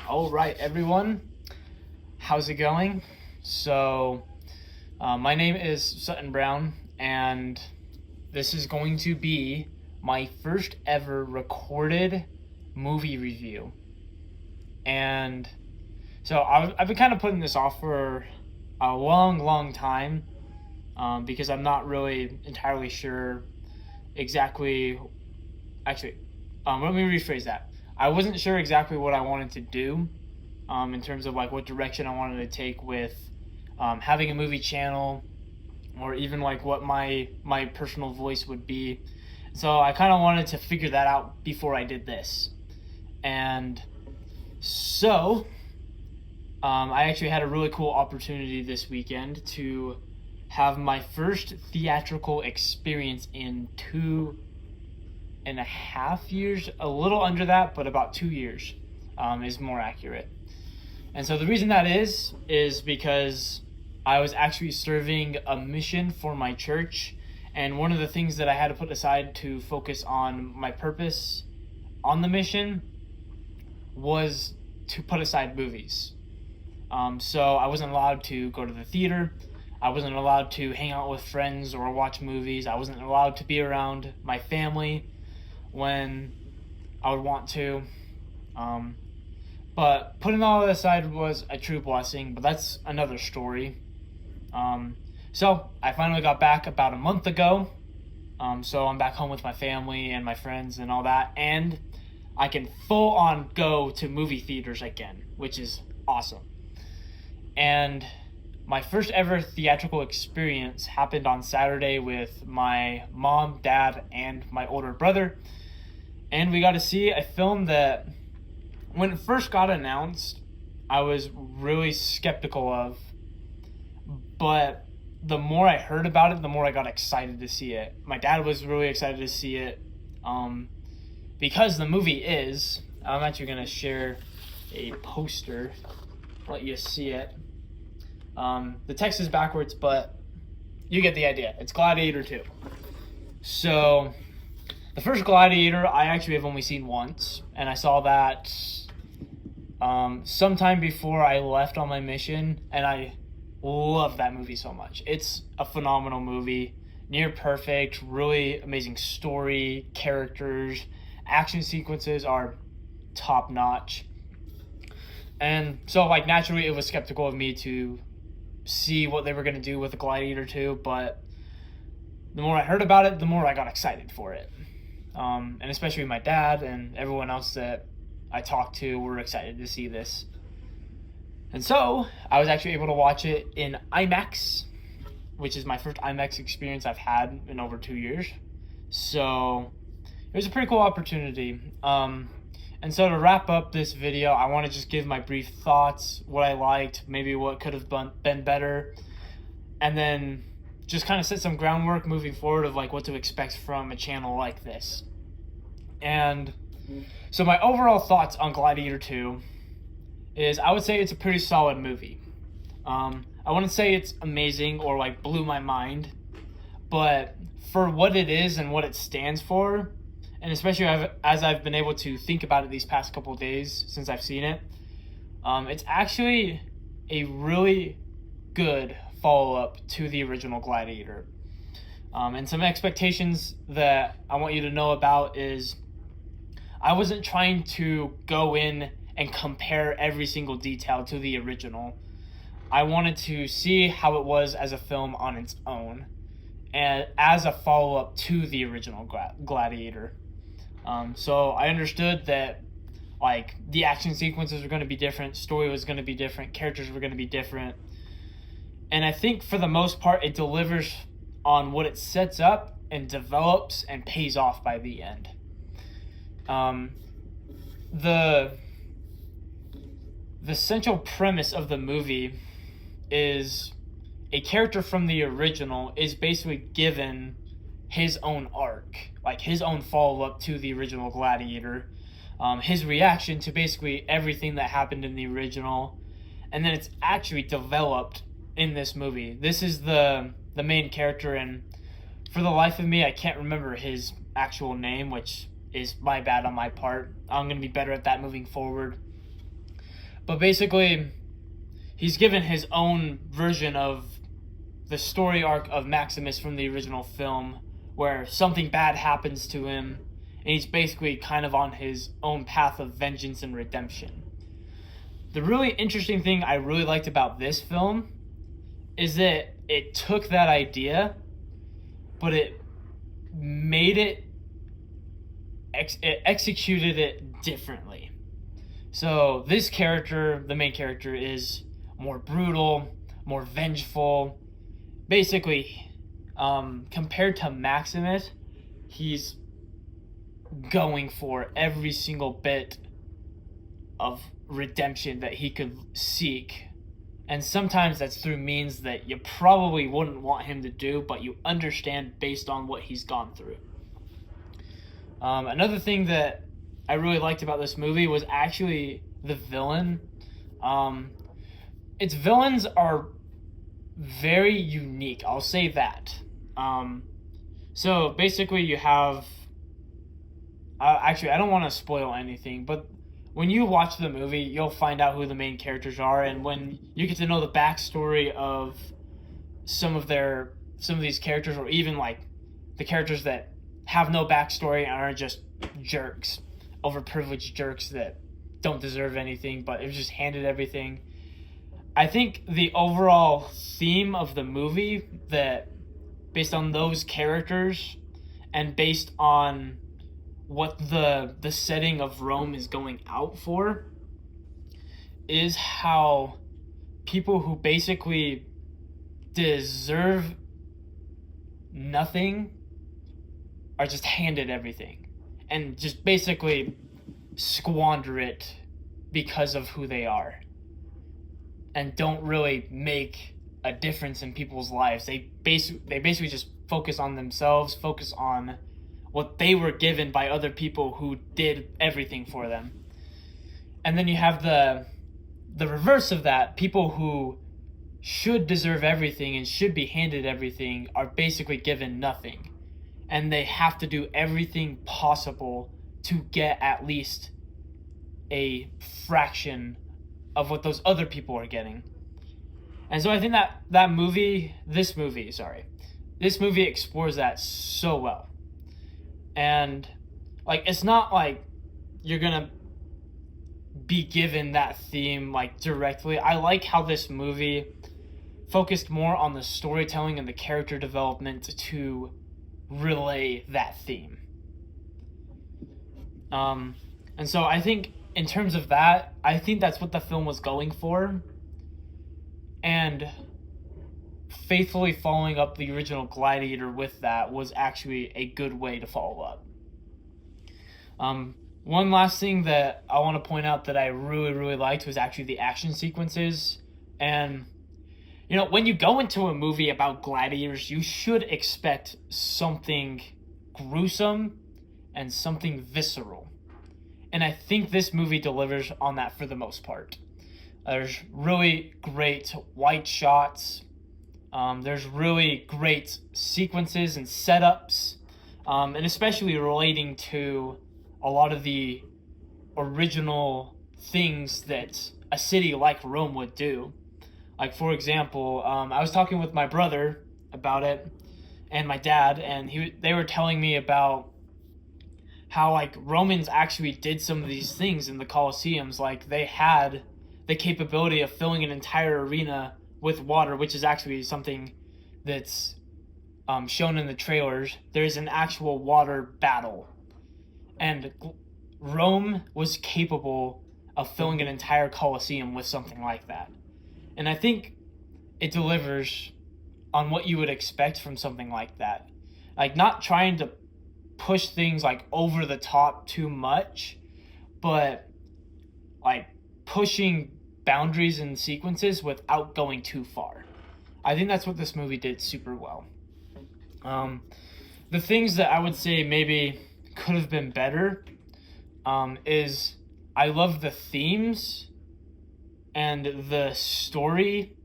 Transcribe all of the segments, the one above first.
All right, everyone. How's it going? My name is Sutton Brown, and this is going to be my first ever recorded movie review. And I've been kind of putting this off for a long time because I'm not really entirely sure exactly. Actually, let me rephrase that. I wasn't sure exactly what I wanted to do in terms of like what direction I wanted to take with having a movie channel, or even like what my personal voice would be. So I kind of wanted to figure that out before I did this. And so I actually had a really cool opportunity this weekend to have my first theatrical experience in 2.5 years, a little under that, but about 2 years is more accurate. And so the reason that is because I was actually serving a mission for my church, and one of the things that I had to put aside to focus on my purpose on the mission was to put aside movies. So I wasn't allowed to go to the theater. I wasn't allowed to hang out with friends or watch movies. I wasn't allowed to be around my family when I would want to. But putting all that aside was a true blessing, but that's another story. So I finally got back about a month ago. So I'm back home with my family and my friends and all that, and I can full on go to movie theaters again, which is awesome. And my first ever theatrical experience happened on Saturday with my mom, dad, and my older brother. And we got to see a film that, when it first got announced, I was really skeptical of. But the more I heard about it, the more I got excited to see it. My dad was really excited to see it because the movie is... I'm actually going to share a poster, let you see it. The text is backwards, but you get the idea. It's Gladiator 2. So, the first Gladiator I actually have only seen once, and I saw that sometime before I left on my mission, and I love that movie so much. It's a phenomenal movie, near perfect, really amazing story, characters, action sequences are top notch. And so, like, naturally, it was skeptical of me to see what they were going to do with the Gladiator 2, but the more I heard about it, the more I got excited for it. And especially my dad and everyone else that I talked to were excited to see this. And so I was actually able to watch it in IMAX, which is my first IMAX experience I've had in over 2 years. So it was a pretty cool opportunity. And so to wrap up this video, I want to just give my brief thoughts, what I liked, maybe what could have been better, and then just kind of set some groundwork moving forward of like what to expect from a channel like this. And so my overall thoughts on Gladiator 2 is I would say it's a pretty solid movie. I wouldn't say it's amazing or like blew my mind, but for what it is and what it stands for, and especially as I've been able to think about it these past couple of days since I've seen it, it's actually a really good follow-up to the original Gladiator. And some expectations that I want you to know about is I wasn't trying to go in and compare every single detail to the original. I wanted to see how it was as a film on its own and as a follow-up to the original Gladiator. So I understood that like the action sequences were going to be different, story was going to be different, characters were going to be different. And I think for the most part it delivers on what it sets up and develops and pays off by the end. The central premise of the movie is a character from the original is basically given his own arc, like his own follow-up to the original Gladiator, his reaction to basically everything that happened in the original, and then it's actually developed in this movie. This is the main character, and for the life of me, I can't remember his actual name, which is my bad on my part. I'm going to be better at that moving forward. But basically, he's given his own version of the story arc of Maximus from the original film, where something bad happens to him, and he's basically kind of on his own path of vengeance and redemption. The really interesting thing I really liked about this film is that it took that idea, but it made it, it executed it differently. So this character, the main character, is more brutal, more vengeful. Basically, compared to Maximus, he's going for every single bit of redemption that he could seek. And sometimes that's through means that you probably wouldn't want him to do, but you understand based on what he's gone through. Another thing that I really liked about this movie was actually the villain. Its villains are very unique, I'll say that. So basically you have... actually, I don't want to spoil anything, but when you watch the movie, you'll find out who the main characters are, and when you get to know the backstory of some of these characters, or even like the characters that have no backstory and are just jerks, overprivileged jerks that don't deserve anything, but it was just handed everything. I think the overall theme of the movie, that based on those characters and based on what the setting of Rome is going out for, is how people who basically deserve nothing are just handed everything and just basically squander it because of who they are and don't really make a difference in people's lives. They basically just focus on themselves, focus on what they were given by other people who did everything for them. And then you have the reverse of that. People who should deserve everything and should be handed everything are basically given nothing. And they have to do everything possible to get at least a fraction of what those other people are getting. And so I think that this movie explores that so well. And like, it's not like you're gonna be given that theme like directly. I like how this movie focused more on the storytelling and the character development to relay that theme. And so I think in terms of that, I think that's what the film was going for. And faithfully following up the original Gladiator with that was actually a good way to follow up. One last thing that I want to point out that I really, really liked was actually the action sequences. And, you know, when you go into a movie about gladiators, you should expect something gruesome and something visceral. And I think this movie delivers on that for the most part. There's really great white shots. There's really great sequences and setups, and especially relating to a lot of the original things that a city like Rome would do. Like, for example, I was talking with my brother about it and my dad, and they were telling me about how, like, Romans actually did some of these things in the Colosseums. Like, they had the capability of filling an entire arena with water, which is actually something that's shown in the trailers. There's an actual water battle. And Rome was capable of filling an entire Colosseum with something like that. And I think it delivers on what you would expect from something like that. Like, not trying to push things like over the top too much, but like pushing boundaries and sequences without going too far. I think that's what this movie did super well. The things that I would say maybe could have been better is I love the themes and the story.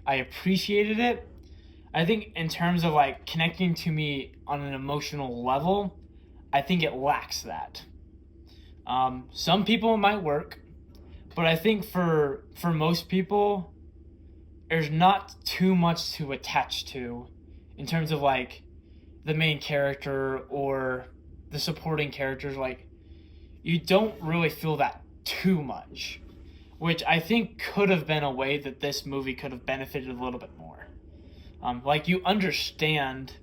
I appreciated it. I think in terms of like connecting to me on an emotional level, I think it lacks that. Some people might work, But I think for most people, there's not too much to attach to in terms of like the main character or the supporting characters. Like, you don't really feel that too much, which I think could have been a way that this movie could have benefited a little bit more. Like, you understand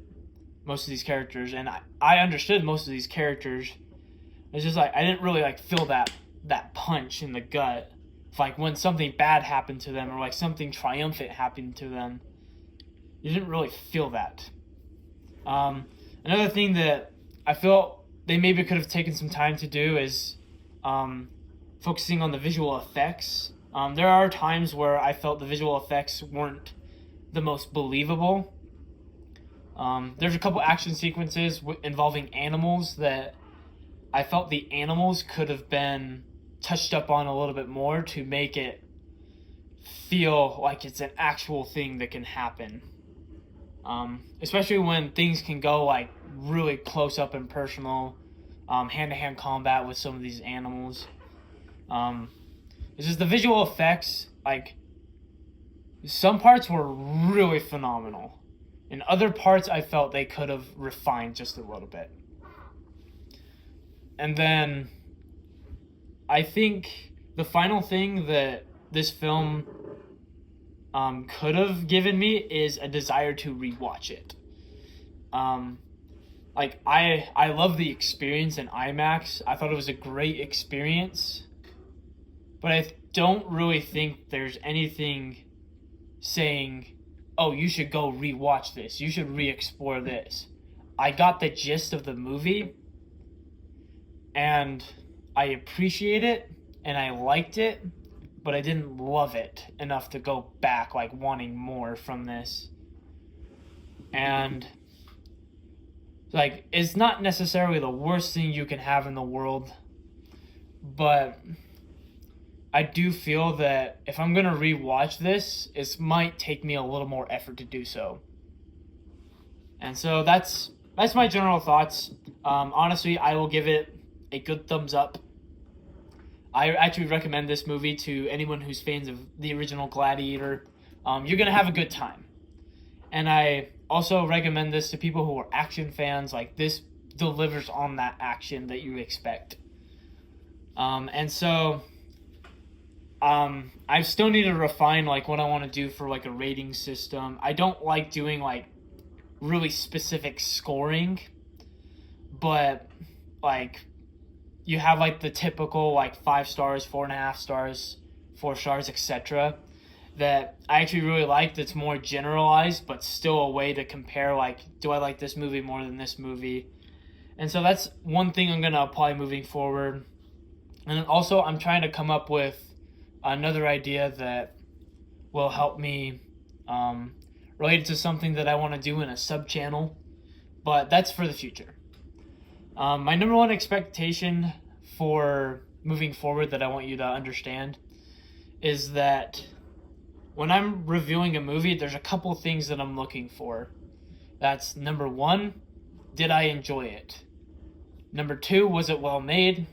most of these characters, and I understood most of these characters. It's just like I didn't really like feel that punch in the gut, like when something bad happened to them or like something triumphant happened to them. You didn't really feel that. Another thing that I feel they maybe could have taken some time to do is focusing on the visual effects. There are times where I felt the visual effects weren't the most believable. There's a couple action sequences involving animals that I felt the animals could have been touched up on a little bit more to make it feel like it's an actual thing that can happen. Especially when things can go like really close up and personal, hand-to-hand combat with some of these animals. It's just the visual effects, like, some parts were really phenomenal. In other parts, I felt they could have refined just a little bit. And then I think the final thing that this film could have given me is a desire to rewatch it. Like, I love the experience in IMAX. I thought it was a great experience. But I don't really think there's anything saying, oh, you should go rewatch this. You should re-explore this. I got the gist of the movie, and I appreciate it, and I liked it, but I didn't love it enough to go back, like, wanting more from this. And, like, it's not necessarily the worst thing you can have in the world, but I do feel that if I'm going to rewatch this, it might take me a little more effort to do so. And so that's my general thoughts. Honestly, I will give it a good thumbs up. I actually recommend this movie to anyone who's fans of the original Gladiator. You're going to have a good time. And I also recommend this to people who are action fans. Like, this delivers on that action that you expect. And so I still need to refine, like, what I want to do for, like, a rating system. I don't like doing, like, really specific scoring, but, like, you have, like, the typical, like, 5 stars, 4.5 stars, 4 stars, etc. that I actually really like. That's more generalized, but still a way to compare, like, do I like this movie more than this movie? And so that's one thing I'm going to apply moving forward. And then also I'm trying to come up with another idea that will help me related to something that I want to do in a sub-channel, but that's for the future. My number one expectation for moving forward that I want you to understand is that when I'm reviewing a movie, there's a couple things that I'm looking for. That's number one, did I enjoy it? Number two, was it well made?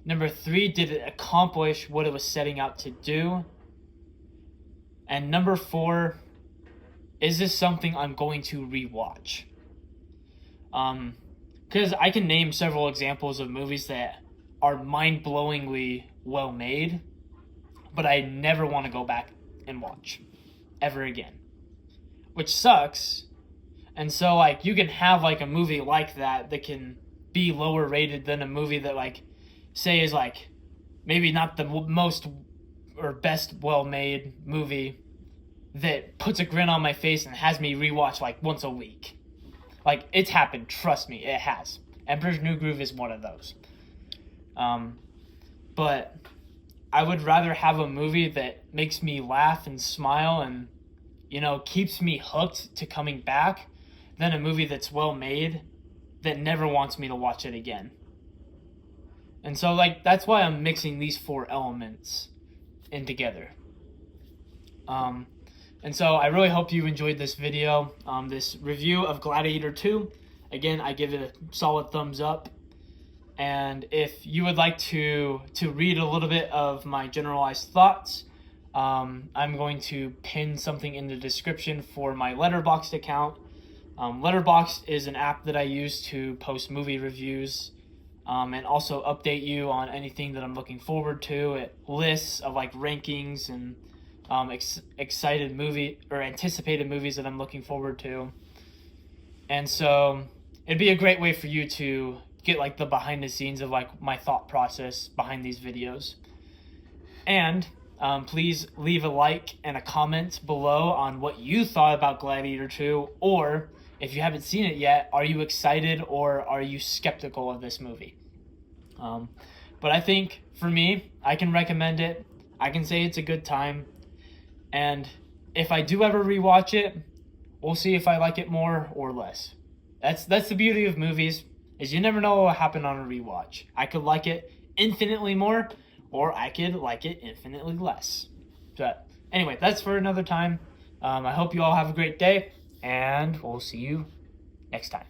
Number three, did it accomplish what it was setting out to do? And number four, is this something I'm going to rewatch? Because I can name several examples of movies that are mind-blowingly well made, but I never want to go back and watch ever again, which sucks. And so, like, you can have, like, a movie like that can be lower rated than a movie that, like, say is, like, maybe not the most or best well-made movie that puts a grin on my face and has me rewatch, like, once a week. Like, it's happened, trust me, it has. Emperor's New Groove is one of those. But I would rather have a movie that makes me laugh and smile and, you know, keeps me hooked to coming back than a movie that's well made that never wants me to watch it again. And so, like, that's why I'm mixing these four elements in together. And so I really hope you enjoyed this video, this review of Gladiator 2. Again, I give it a solid thumbs up. And if you would like to read a little bit of my generalized thoughts, I'm going to pin something in the description for my Letterboxd account. Letterboxd is an app that I use to post movie reviews, and also update you on anything that I'm looking forward to. It lists of like rankings and excited movie or anticipated movies that I'm looking forward to. And so it'd be a great way for you to get like the behind the scenes of like my thought process behind these videos. And please leave a like and a comment below on what you thought about Gladiator 2, or if you haven't seen it yet, are you excited or are you skeptical of this movie? But I think for me, I can recommend it. I can say it's a good time. And if I do ever rewatch it, we'll see if I like it more or less. That's the beauty of movies, is you never know what will happen on a rewatch. I could like it infinitely more, or I could like it infinitely less. But anyway, that's for another time. I hope you all have a great day, and we'll see you next time.